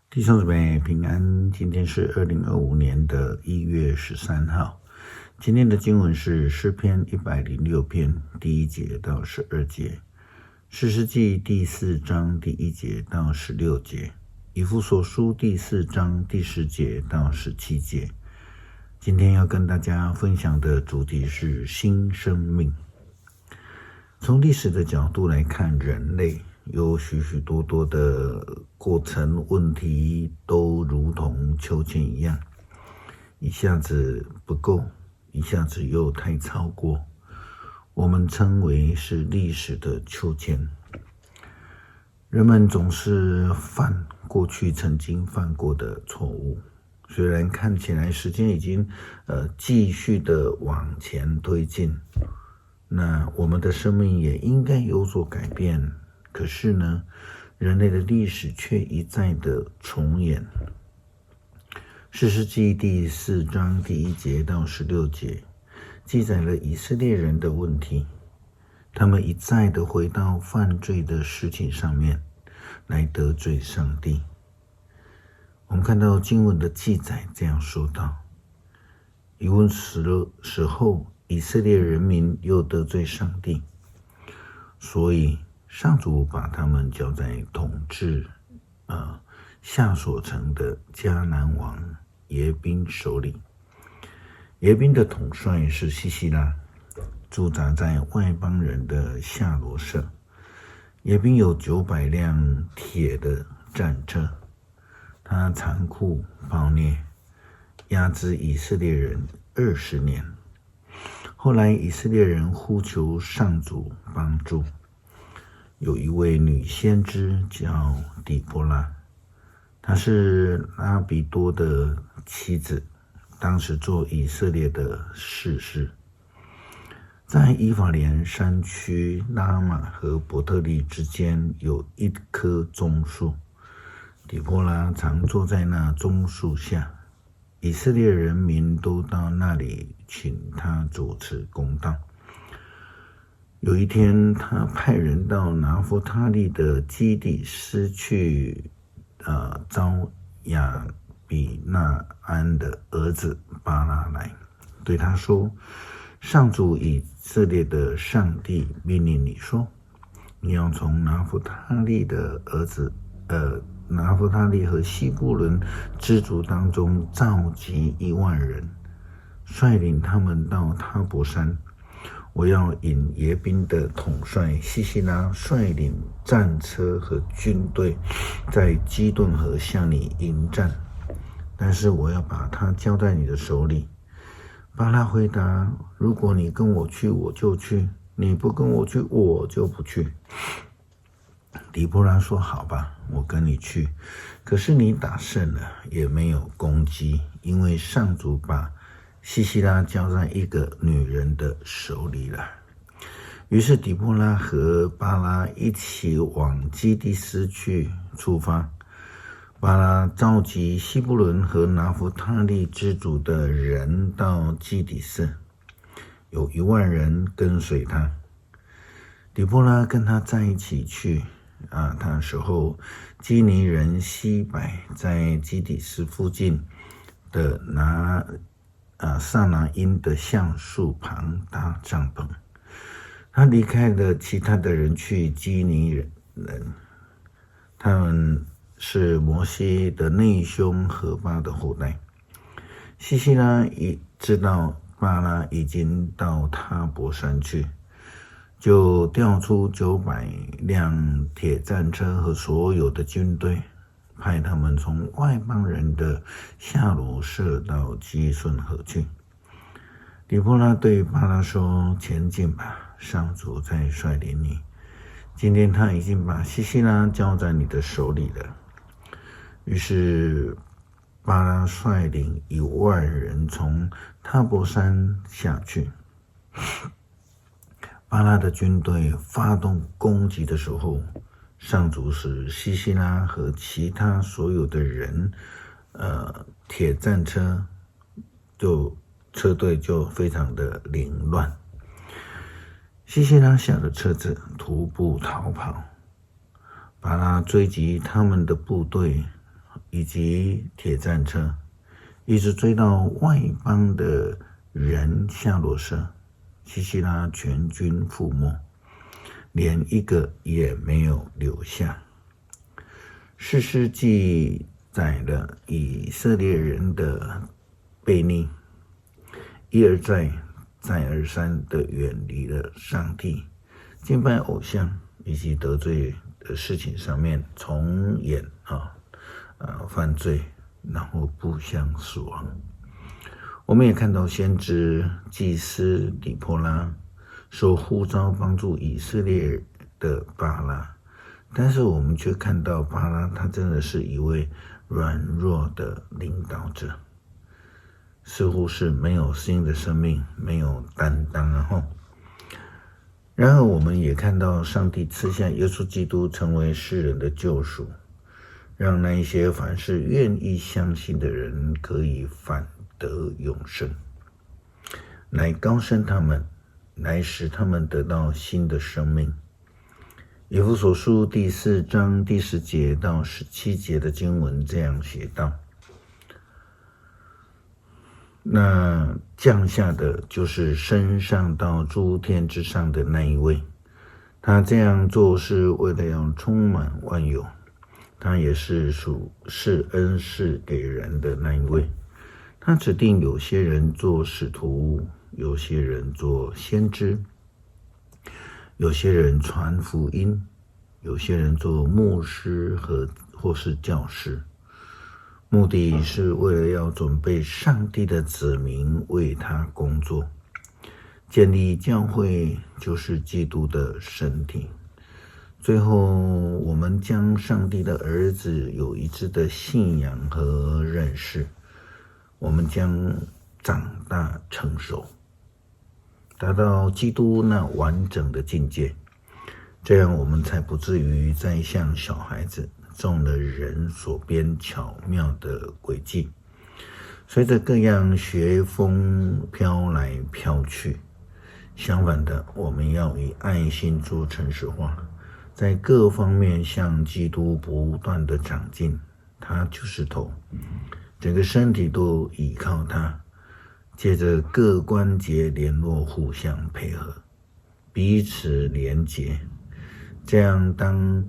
弟兄姊妹平安，今天是2025年1月13号。今天的经文是诗篇106篇第1节到12节，士师记第4章第1节到16节，以弗所书第4章第10节到17节。今天要跟大家分享的主题是新生命。从历史的角度来看，人类有许许多多的过程问题都如同秋千一样，一下子不够，一下子又太超过，我们称为是历史的秋千。人们总是犯过去曾经犯过的错误，虽然看起来时间已经继续的往前推进，那我们的生命也应该有所改变，可是呢，人类的历史却一再的重演。士师记第4章第1节到16节记载了以色列人的问题，他们一再的回到犯罪的事情上面来得罪上帝。我们看到经文的记载这样说道：以问死后，以色列人民又得罪上帝，所以上主把他们交在统治夏所城的迦南王耶宾手里。耶宾的统帅是西西拉，驻扎在外邦人的夏罗舍。耶宾有900辆铁的战车，他残酷暴虐，压制以色列人20年。后来以色列人呼求上主帮助，有一位女先知叫底波拉，她是拉比多的妻子，当时做以色列的士师。在以法莲山区拉玛和伯特利之间有一棵棕树，底波拉常坐在那棕树下，以色列人民都到那里请他主持公道。有一天，他派人到拿弗他利的基底斯去招亚比纳安的儿子巴拉来，对他说：上主以色列的上帝命令你说，你要从拿弗他利的儿子拿弗他利和西布伦支族当中召集1万人，率领他们到他伯山。我要引耶宾的统帅西西拉率领战车和军队在基顿河向你迎战，但是我要把他交在你的手里。巴拉回答：如果你跟我去，我就去；你不跟我去，我就不去。底波拉说：好吧，我跟你去，可是你打胜了也没有攻击，因为上主把西西拉交在一个女人的手里了。于是底波拉和巴拉一起往基迪斯去出发。巴拉召集西布伦和拿弗他利支族的人到基底斯，有1万人跟随他。底波拉跟他在一起去。那时候基尼人西百在基底斯附近的萨拿因的橡树旁搭帐篷。他离开了其他的人去基尼人，他们是摩西的内兄何巴的后代。西西拉已知道巴拉已经到他伯山去，就调出900辆铁战车和所有的军队，派他们从外邦人的夏罗舍到基顺河去。底波拉对巴拉说：前进吧，上主在率领你。今天他已经把西西拉交在你的手里了。于是巴拉率领1万人从他伯山下去。巴拉的军队发动攻击的时候，上主使西西拉和其他所有的人铁战车车队就非常的凌乱。西西拉下了车子，徒步逃跑。巴拉追击他们的部队，以及铁战车，一直追到外邦的人夏罗舍，西西拉全军覆没，连一个也没有留下。士师记载了以色列人的悖逆，一而再再而三的远离了上帝，敬拜偶像以及得罪的事情上面重演犯罪，然后不相死亡。我们也看到先知祭司底波拉所呼召帮助以色列的巴拉，但是我们却看到巴拉他真的是一位软弱的领导者，似乎是没有新的生命，没有担当然而我们也看到上帝赐下耶稣基督成为世人的救赎，让那一些凡是愿意相信的人可以反得永生，来高升他们，来使他们得到新的生命。以弗所书第4章第10节到17节的经文这样写道：那降下的就是升上到诸天之上的那一位，他这样做是为了要充满万有，他也是属是恩赐给人的那一位。他指定有些人做使徒，有些人做先知，有些人传福音，有些人做牧师或是教师，目的是为了要准备上帝的子民为他工作。建立教会就是基督的身体。最后，我们将上帝的儿子有一致的信仰和认识，我们将长大成熟，达到基督那完整的境界，这样我们才不至于再像小孩子中了人所编巧妙的诡计，随着各样学风飘来飘去。相反的，我们要以爱心做诚实话，在各方面向基督不断的长进，他就是头，整个身体都依靠他，借着各关节联络，互相配合，彼此连结，这样当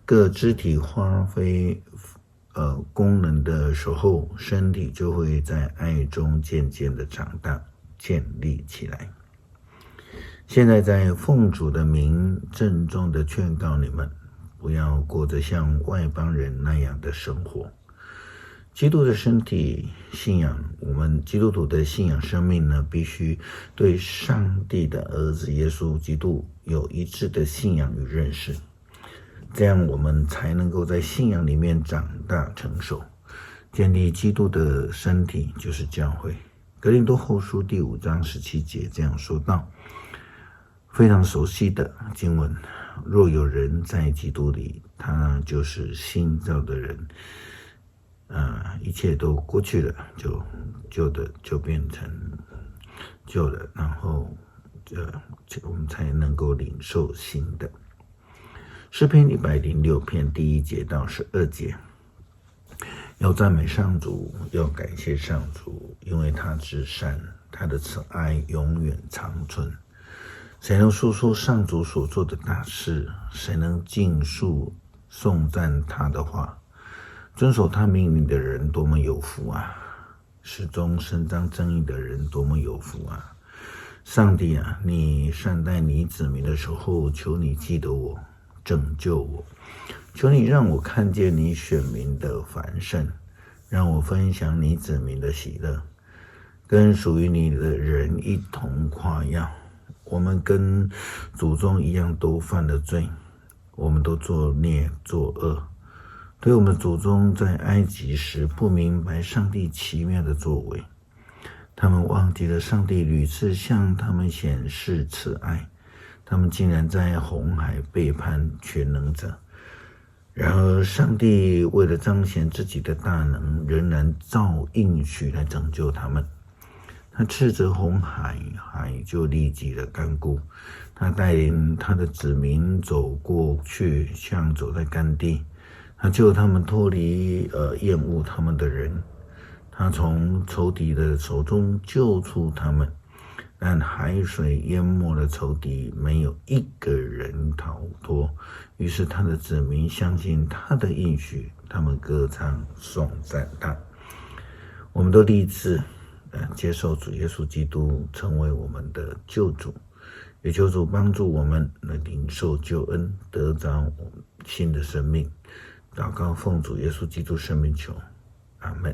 各肢体发挥功能的时候，身体就会在爱中渐渐的长大，建立起来。现在在奉主的名郑重的劝告你们，不要过着像外邦人那样的生活。基督的身体信仰，我们基督徒的信仰生命呢，必须对上帝的儿子耶稣基督有一致的信仰与认识，这样我们才能够在信仰里面长大成熟，建立基督的身体，就是教会。哥林多后书第5章17节这样说道，非常熟悉的经文，若有人在基督里，他就是新造的人，一切都过去了，旧的就变成旧的，然后我们才能够领受新的。诗篇106篇第1节到12节，要赞美上主，要感谢上主，因为他至善，他的慈爱永远长存。谁能述说上主所做的大事？谁能尽述颂赞他的话？遵守他命令的人多么有福啊！始终伸张正义的人多么有福啊！上帝啊，你善待你子民的时候，求你记得我，拯救我，求你让我看见你选民的繁盛，让我分享你子民的喜乐，跟属于你的人一同夸耀。我们跟祖宗一样都犯了罪，我们都作孽作恶，对我们祖宗在埃及时不明白上帝奇妙的作为，他们忘记了上帝屡次向他们显示慈爱，他们竟然在红海背叛全能者。然而上帝为了彰显自己的大能，仍然照应许来拯救他们。他斥责红海，海就立即的干枯。他带领他的子民走过去，像走在干地。他救他们脱离厌恶他们的人，他从仇敌的手中救出他们，但海水淹没了仇敌，没有一个人逃脱。于是他的子民相信他的应许，他们歌唱颂赞他。我们都立志接受主耶稣基督成为我们的救主，也求主帮助我们来领受救恩，得着新的生命。祷告奉主耶稣基督圣名求，阿们。